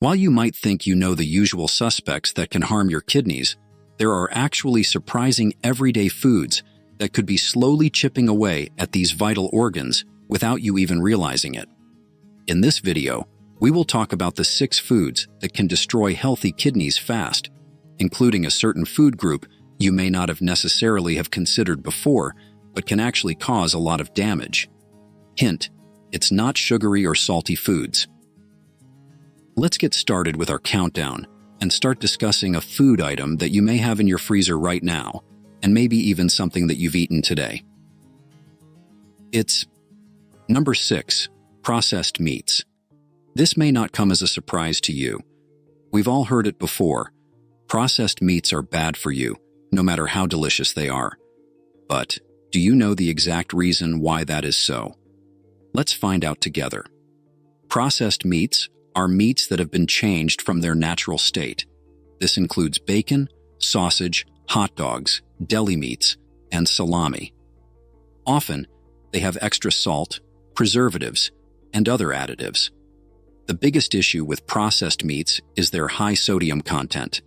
While you might think you know the usual suspects that can harm your kidneys, there are actually surprising everyday foods that could be slowly chipping away at these vital organs without you even realizing it. In this video, we will talk about the 6 foods that can destroy healthy kidneys fast, including a certain food group you may not have necessarily have considered before, but can actually cause a lot of damage. Hint: it's not sugary or salty foods. Let's get started with our countdown and start discussing a food item that you may have in your freezer right now, and maybe even something that you've eaten today. It's number 6, processed meats. This may not come as a surprise to you. We've all heard it before. Processed meats are bad for you, no matter how delicious they are. But do you know the exact reason why that is so? Let's find out together. Processed meats are meats that have been changed from their natural state. This includes bacon, sausage, hot dogs, deli meats, and salami. Often, they have extra salt, preservatives, and other additives. The biggest issue with processed meats is their high sodium content.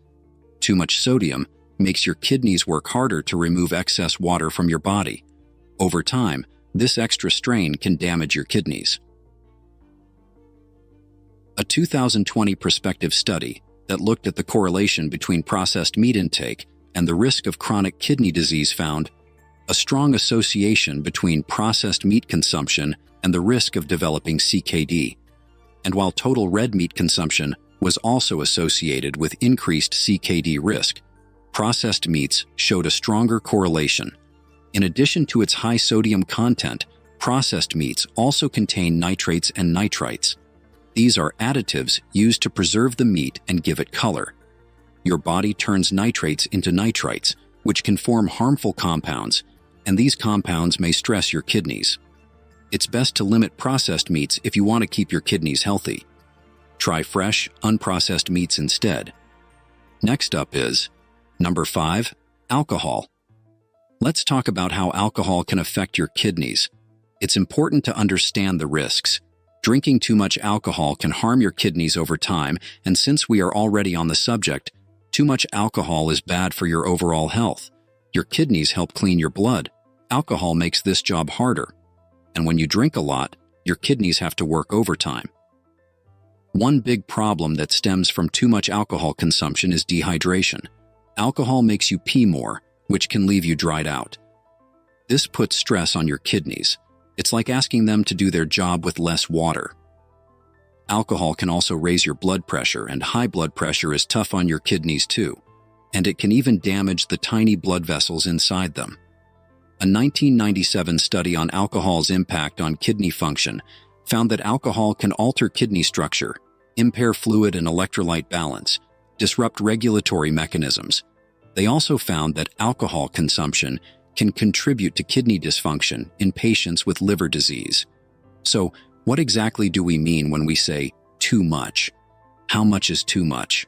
Too much sodium makes your kidneys work harder to remove excess water from your body. Over time, this extra strain can damage your kidneys. A 2020 prospective study that looked at the correlation between processed meat intake and the risk of chronic kidney disease found a strong association between processed meat consumption and the risk of developing CKD. And while total red meat consumption was also associated with increased CKD risk, processed meats showed a stronger correlation. In addition to its high sodium content, processed meats also contain nitrates and nitrites. These are additives used to preserve the meat and give it color. Your body turns nitrates into nitrites, which can form harmful compounds, and these compounds may stress your kidneys. It's best to limit processed meats if you want to keep your kidneys healthy. Try fresh, unprocessed meats instead. Next up is number 5, alcohol. Let's talk about how alcohol can affect your kidneys. It's important to understand the risks. Drinking too much alcohol can harm your kidneys over time, and since we are already on the subject, too much alcohol is bad for your overall health. Your kidneys help clean your blood. Alcohol makes this job harder. And when you drink a lot, your kidneys have to work overtime. One big problem that stems from too much alcohol consumption is dehydration. Alcohol makes you pee more, which can leave you dried out. This puts stress on your kidneys. It's like asking them to do their job with less water. Alcohol can also raise your blood pressure, and high blood pressure is tough on your kidneys too, and it can even damage the tiny blood vessels inside them. A 1997 study on alcohol's impact on kidney function found that alcohol can alter kidney structure, impair fluid and electrolyte balance, disrupt regulatory mechanisms. They also found that alcohol consumption can contribute to kidney dysfunction in patients with liver disease. So, what exactly do we mean when we say too much? How much is too much?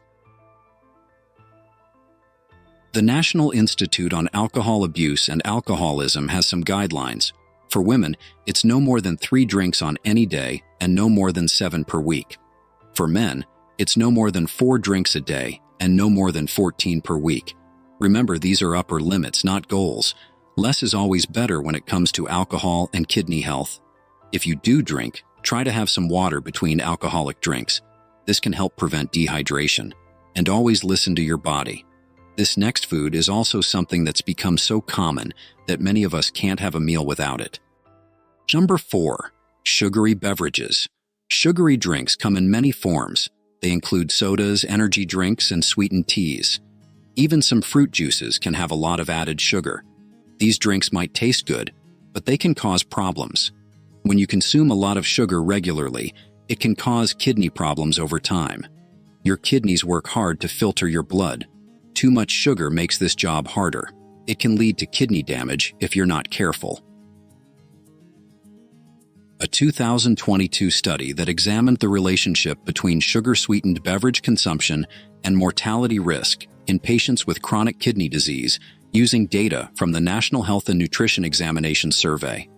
The National Institute on Alcohol Abuse and Alcoholism has some guidelines. For women, it's no more than 3 drinks on any day and no more than 7 per week. For men, it's no more than 4 drinks a day and no more than 14 per week. Remember, these are upper limits, not goals. Less is always better when it comes to alcohol and kidney health. If you do drink, try to have some water between alcoholic drinks. This can help prevent dehydration. And always listen to your body. This next food is also something that's become so common that many of us can't have a meal without it. Number 4, sugary beverages. Sugary drinks come in many forms. They include sodas, energy drinks, and sweetened teas. Even some fruit juices can have a lot of added sugar. These drinks might taste good, but they can cause problems. When you consume a lot of sugar regularly, it can cause kidney problems over time. Your kidneys work hard to filter your blood. Too much sugar makes this job harder. It can lead to kidney damage if you're not careful. A 2022 study that examined the relationship between sugar-sweetened beverage consumption and mortality risk in patients with chronic kidney disease using data from the National Health and Nutrition Examination Survey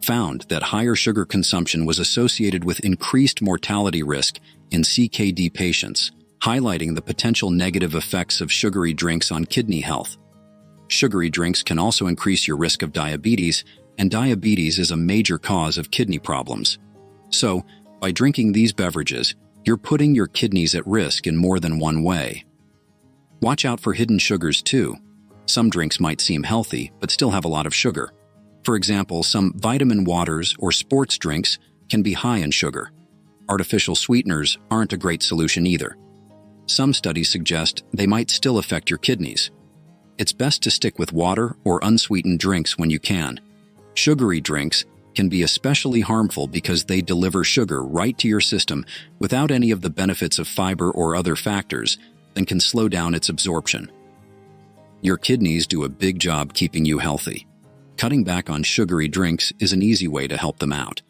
found that higher sugar consumption was associated with increased mortality risk in CKD patients, highlighting the potential negative effects of sugary drinks on kidney health. Sugary drinks can also increase your risk of diabetes, and diabetes is a major cause of kidney problems. So, by drinking these beverages, you're putting your kidneys at risk in more than one way. Watch out for hidden sugars too. Some drinks might seem healthy, but still have a lot of sugar. For example, some vitamin waters or sports drinks can be high in sugar. Artificial sweeteners aren't a great solution either. Some studies suggest they might still affect your kidneys. It's best to stick with water or unsweetened drinks when you can. Sugary drinks can be especially harmful because they deliver sugar right to your system without any of the benefits of fiber or other factors and can slow down its absorption. Your kidneys do a big job keeping you healthy. Cutting back on sugary drinks is an easy way to help them out.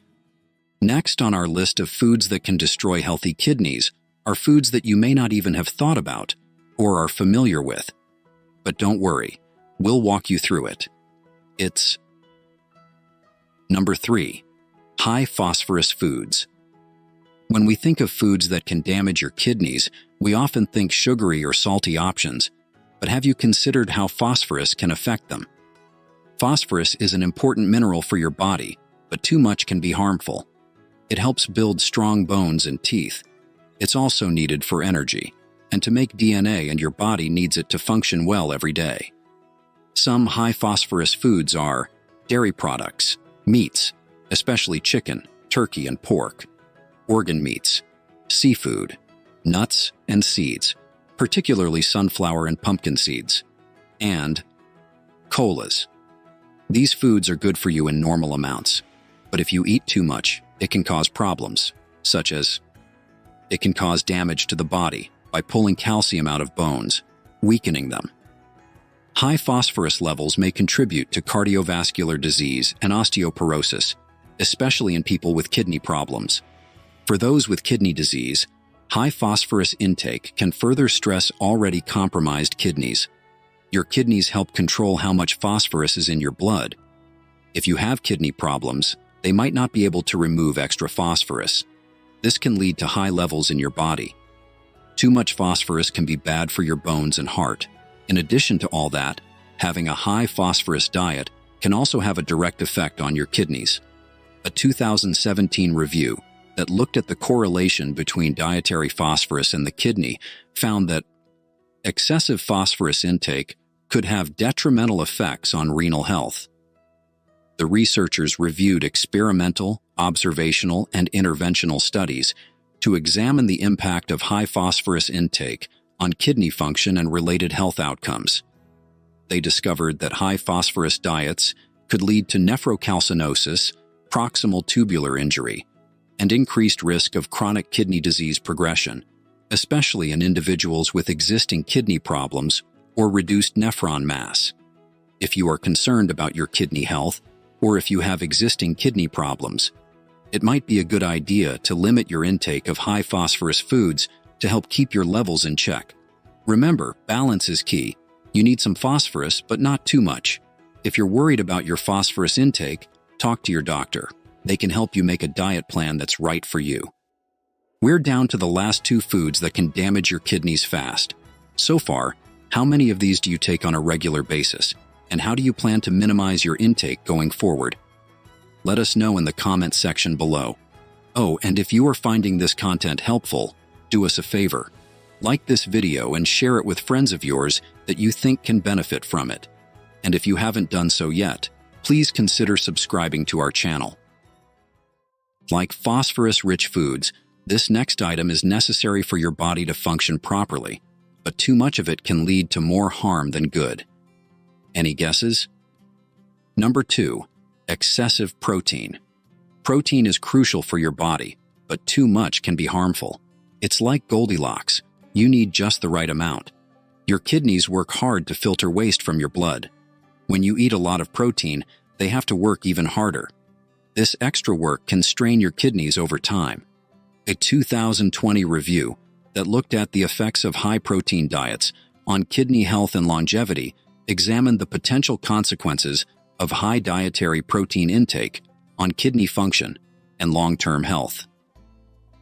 Next on our list of foods that can destroy healthy kidneys are foods that you may not even have thought about or are familiar with. But don't worry, we'll walk you through it. It's Number 3. High phosphorus foods. When we think of foods that can damage your kidneys, we often think sugary or salty options. But have you considered how phosphorus can affect them? Phosphorus is an important mineral for your body, but too much can be harmful. It helps build strong bones and teeth. It's also needed for energy, and to make DNA, and your body needs it to function well every day. Some high phosphorus foods are dairy products, meats, especially chicken, turkey, and pork, organ meats, seafood, nuts and seeds, particularly sunflower and pumpkin seeds, and colas. These foods are good for you in normal amounts, but if you eat too much, it can cause problems, such as it can cause damage to the body by pulling calcium out of bones, weakening them. High phosphorus levels may contribute to cardiovascular disease and osteoporosis, especially in people with kidney problems. For those with kidney disease, high phosphorus intake can further stress already compromised kidneys. Your kidneys help control how much phosphorus is in your blood. If you have kidney problems, they might not be able to remove extra phosphorus. This can lead to high levels in your body. Too much phosphorus can be bad for your bones and heart. In addition to all that, having a high phosphorus diet can also have a direct effect on your kidneys. A 2017 review that looked at the correlation between dietary phosphorus and the kidney found that excessive phosphorus intake could have detrimental effects on renal health. The researchers reviewed experimental, observational, and interventional studies to examine the impact of high phosphorus intake on kidney function and related health outcomes. They discovered that high phosphorus diets could lead to nephrocalcinosis, proximal tubular injury, and increased risk of chronic kidney disease progression, especially in individuals with existing kidney problems or reduced nephron mass. If you are concerned about your kidney health, or if you have existing kidney problems, it might be a good idea to limit your intake of high phosphorus foods to help keep your levels in check. Remember, balance is key. You need some phosphorus, but not too much. If you're worried about your phosphorus intake, talk to your doctor. They can help you make a diet plan that's right for you. We're down to the last 2 foods that can damage your kidneys fast. So far, how many of these do you take on a regular basis? And how do you plan to minimize your intake going forward? Let us know in the comments section below. Oh, and if you are finding this content helpful, do us a favor. Like this video and share it with friends of yours that you think can benefit from it. And if you haven't done so yet, please consider subscribing to our channel. Like phosphorus-rich foods, this next item is necessary for your body to function properly, but too much of it can lead to more harm than good. Any guesses? Number 2. Excessive protein. Protein is crucial for your body, but too much can be harmful. It's like Goldilocks. You need just the right amount. Your kidneys work hard to filter waste from your blood. When you eat a lot of protein, they have to work even harder. This extra work can strain your kidneys over time. A 2020 review that looked at the effects of high-protein diets on kidney health and longevity examined the potential consequences of high dietary protein intake on kidney function and long-term health.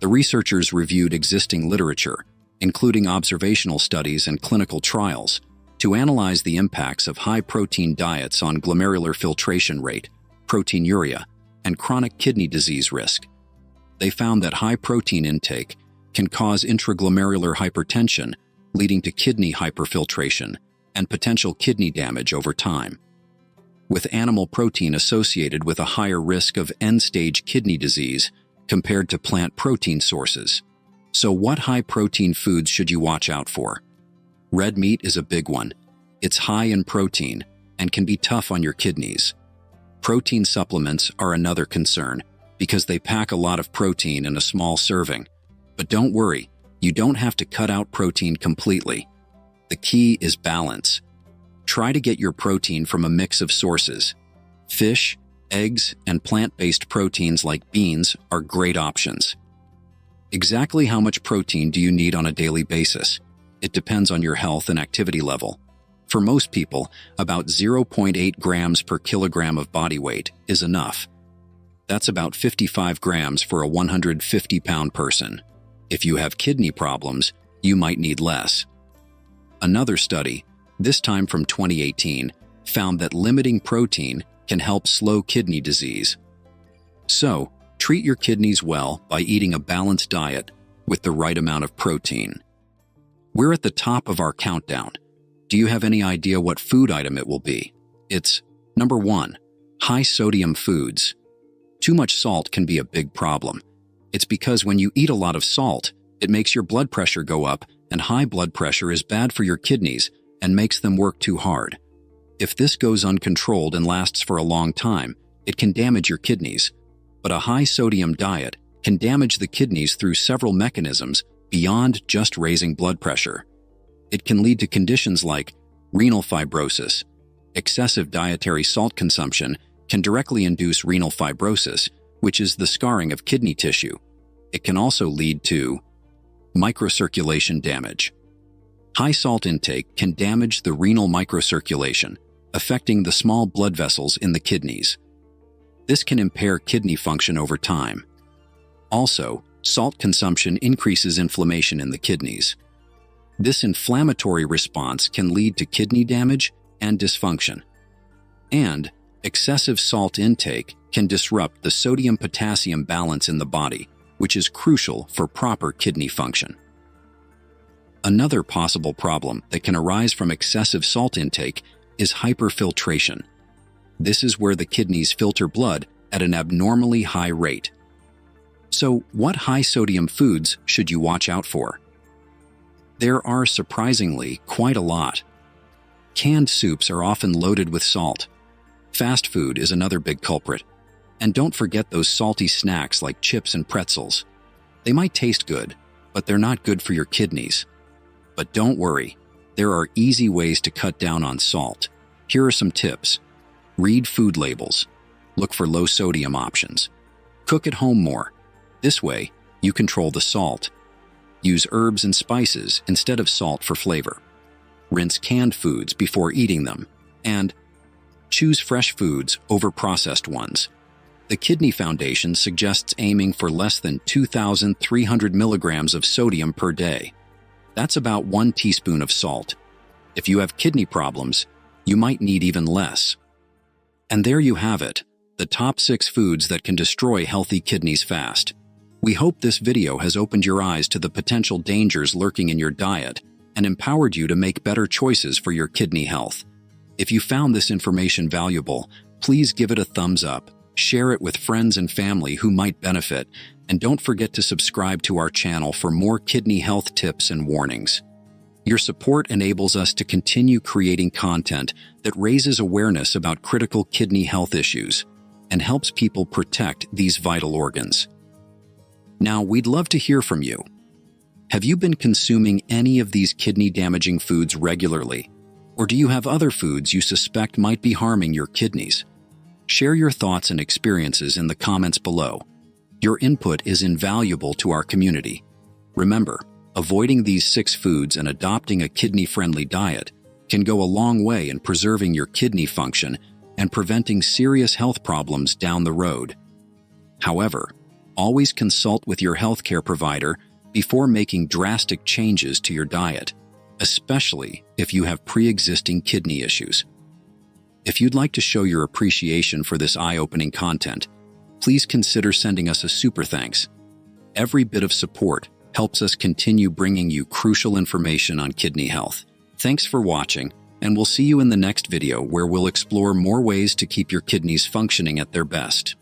The researchers reviewed existing literature, including observational studies and clinical trials, to analyze the impacts of high-protein diets on glomerular filtration rate, proteinuria, and chronic kidney disease risk. They found that high-protein intake can cause intraglomerular hypertension, leading to kidney hyperfiltration and potential kidney damage over time, with animal protein associated with a higher risk of end-stage kidney disease compared to plant protein sources. So what high-protein foods should you watch out for? Red meat is a big one. It's high in protein and can be tough on your kidneys. Protein supplements are another concern because they pack a lot of protein in a small serving. But don't worry, you don't have to cut out protein completely. The key is balance. Try to get your protein from a mix of sources. Fish, eggs, and plant-based proteins like beans are great options. Exactly how much protein do you need on a daily basis? It depends on your health and activity level. For most people, about 0.8 grams per kilogram of body weight is enough. That's about 55 grams for a 150-pound person. If you have kidney problems, you might need less. Another study, this time from 2018, found that limiting protein can help slow kidney disease. So, treat your kidneys well by eating a balanced diet with the right amount of protein. We're at the top of our countdown. Do you have any idea what food item it will be? It's number 1, high-sodium foods. Too much salt can be a big problem. It's because when you eat a lot of salt, it makes your blood pressure go up, and high blood pressure is bad for your kidneys and makes them work too hard. If this goes uncontrolled and lasts for a long time, it can damage your kidneys. But a high-sodium diet can damage the kidneys through several mechanisms beyond just raising blood pressure. It can lead to conditions like renal fibrosis. Excessive dietary salt consumption can directly induce renal fibrosis, which is the scarring of kidney tissue. It can also lead to microcirculation damage. High salt intake can damage the renal microcirculation, affecting the small blood vessels in the kidneys. This can impair kidney function over time. Also, salt consumption increases inflammation in the kidneys. This inflammatory response can lead to kidney damage and dysfunction. And excessive salt intake can disrupt the sodium-potassium balance in the body, which is crucial for proper kidney function. Another possible problem that can arise from excessive salt intake is hyperfiltration. This is where the kidneys filter blood at an abnormally high rate. So, what high-sodium foods should you watch out for? There are surprisingly quite a lot. Canned soups are often loaded with salt. Fast food is another big culprit. And don't forget those salty snacks like chips and pretzels. They might taste good, but they're not good for your kidneys. But don't worry, there are easy ways to cut down on salt. Here are some tips. Read food labels. Look for low-sodium options. Cook at home more. This way, you control the salt. Use herbs and spices instead of salt for flavor. Rinse canned foods before eating them. And choose fresh foods over processed ones. The Kidney Foundation suggests aiming for less than 2,300 milligrams of sodium per day. That's about 1 teaspoon of salt. If you have kidney problems, you might need even less. And there you have it, the top 6 foods that can destroy healthy kidneys fast. We hope this video has opened your eyes to the potential dangers lurking in your diet and empowered you to make better choices for your kidney health. If you found this information valuable, please give it a thumbs up, share it with friends and family who might benefit, and don't forget to subscribe to our channel for more kidney health tips and warnings. Your support enables us to continue creating content that raises awareness about critical kidney health issues and helps people protect these vital organs. Now, we'd love to hear from you. Have you been consuming any of these kidney-damaging foods regularly? Or do you have other foods you suspect might be harming your kidneys? Share your thoughts and experiences in the comments below. Your input is invaluable to our community. Remember, avoiding these 6 foods and adopting a kidney-friendly diet can go a long way in preserving your kidney function and preventing serious health problems down the road. However, Always consult with your healthcare provider before making drastic changes to your diet, especially if you have pre-existing kidney issues. If you'd like to show your appreciation for this eye-opening content, please consider sending us a super thanks. Every bit of support helps us continue bringing you crucial information on kidney health. Thanks for watching, and we'll see you in the next video where we'll explore more ways to keep your kidneys functioning at their best.